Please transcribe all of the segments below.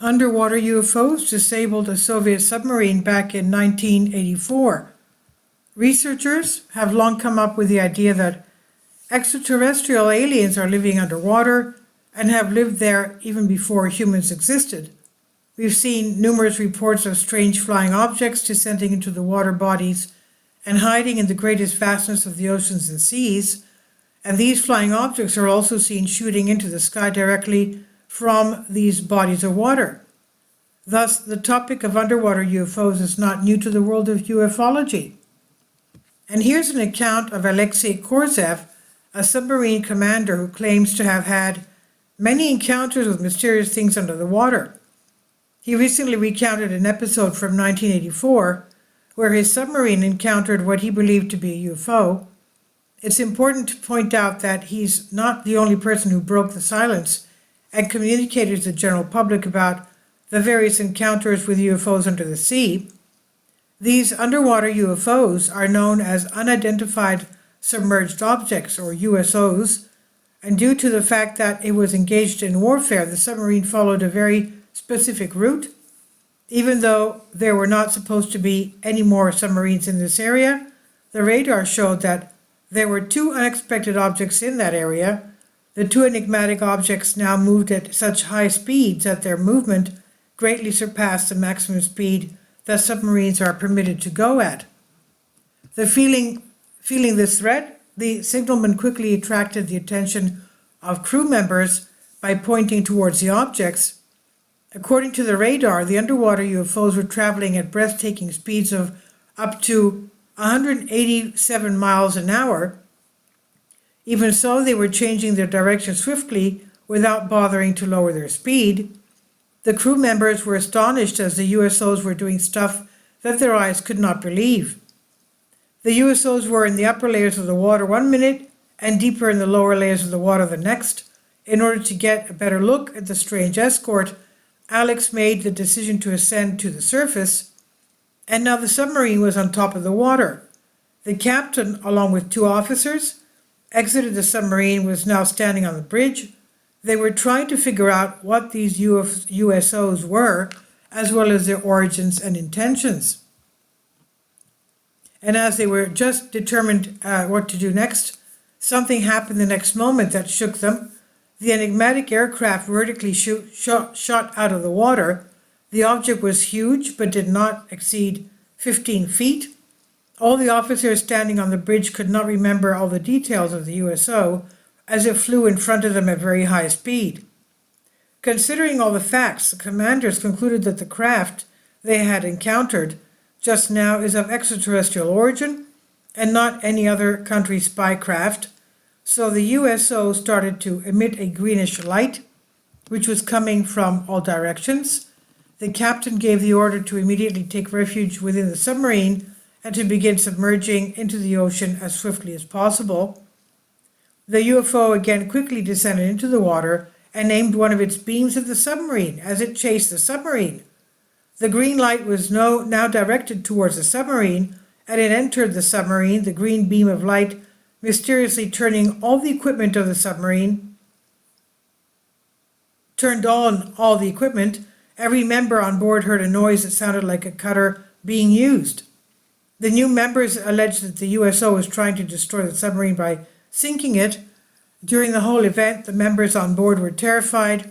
Underwater UFOs disabled a Soviet submarine back in 1984. Researchers have long come up with the idea that extraterrestrial aliens are living underwater and have lived there even before humans existed. We've seen numerous reports of strange flying objects descending into the water bodies and hiding in the greatest vastness of the oceans and seas, and these flying objects are also seen shooting into the sky directly from these bodies of water. Thus, the topic of underwater UFOs is not new to the world of ufology. And here's an account of Alexei Korzev, a submarine commander who claims to have had many encounters with mysterious things under the water. He recently recounted an episode from 1984 where his submarine encountered what he believed to be a UFO. It's important to point out that he's not the only person who broke the silence and communicated to the general public about the various encounters with UFOs under the sea. These underwater UFOs are known as unidentified submerged objects, or USOs, and due to the fact that it was engaged in warfare, the submarine followed a very specific route. Even though there were not supposed to be any more submarines in this area, the radar showed that there were two unexpected objects in that area. The two enigmatic objects now moved at such high speeds that their movement greatly surpassed the maximum speed that submarines are permitted to go at. Feeling this threat, the signalman quickly attracted the attention of crew members by pointing towards the objects. According to the radar, the underwater UFOs were traveling at breathtaking speeds of up to 187 miles an hour. Even so, they were changing their direction swiftly without bothering to lower their speed. The crew members were astonished as the USOs were doing stuff that their eyes could not believe. The USOs were in the upper layers of the water 1 minute and deeper in the lower layers of the water the next. In order to get a better look at the strange escort, Alex made the decision to ascend to the surface, and now the submarine was on top of the water. The captain, along with two officers, exited the submarine and was now standing on the bridge. They were trying to figure out what these USOs were, as well as their origins and intentions. And as they were just determined what to do next, something happened the next moment that shook them. The enigmatic aircraft vertically shot out of the water. The object was huge, but did not exceed 15 feet. All the officers standing on the bridge could not remember all the details of the USO, as it flew in front of them at very high speed. Considering all the facts, the commanders concluded that the craft they had encountered just now is of extraterrestrial origin and not any other country's spy craft. So the USO started to emit a greenish light, which was coming from all directions. The captain gave the order to immediately take refuge within the submarine and to begin submerging into the ocean as swiftly as possible. The UFO again quickly descended into the water and aimed one of its beams at the submarine as it chased the submarine. The green light was now directed towards the submarine, and it entered the submarine, the green beam of light mysteriously turning all the equipment of the submarine, turned on all the equipment. Every member on board heard a noise that sounded like a cutter being used. The new members alleged that the USO was trying to destroy the submarine by sinking it. During the whole event, the members on board were terrified,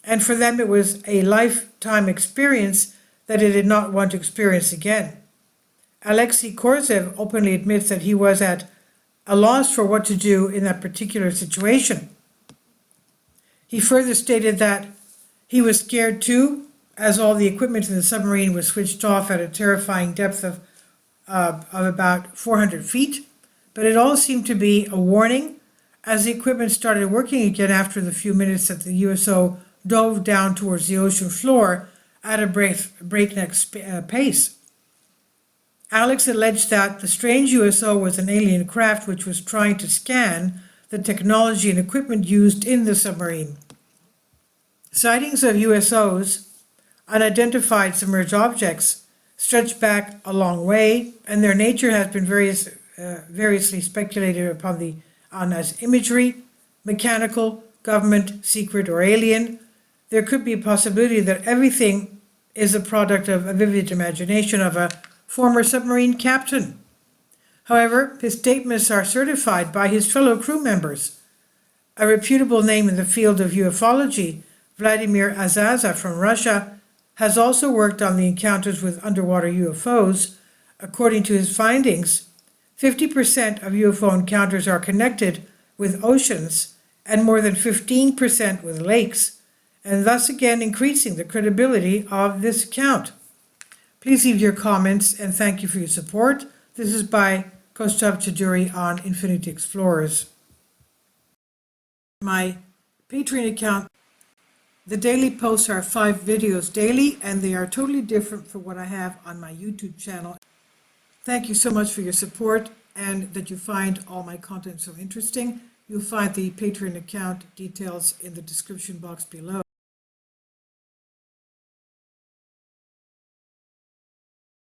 and for them it was a lifetime experience that they did not want to experience again. Alexei Korzev openly admits that he was at a loss for what to do in that particular situation. He further stated that he was scared too, as all the equipment in the submarine was switched off at a terrifying depth of about 400 feet, but it all seemed to be a warning, as the equipment started working again after the few minutes that the USO dove down towards the ocean floor at a breakneck pace. Alex alleged that the strange USO was an alien craft which was trying to scan the technology and equipment used in the submarine. Sightings of USOs, unidentified submerged objects, stretch back a long way, and their nature has been variously speculated upon as imagery, mechanical, government, secret, or alien. there could be a possibility that everything is a product of a vivid imagination of a former submarine captain. However, his statements are certified by his fellow crew members. A reputable name in the field of ufology, Vladimir Azaza from Russia, has also worked on the encounters with underwater UFOs. According to his findings, 50% of UFO encounters are connected with oceans and more than 15% with lakes, and thus again increasing the credibility of this account. Please leave your comments and thank you for your support. This is by Kostav Chaduri on Infinity Explorers. My Patreon account, the daily posts are 5 videos daily, and they are totally different from what I have on my YouTube channel. Thank you so much for your support and that you find all my content so interesting. You'll find the Patreon account details in the description box below.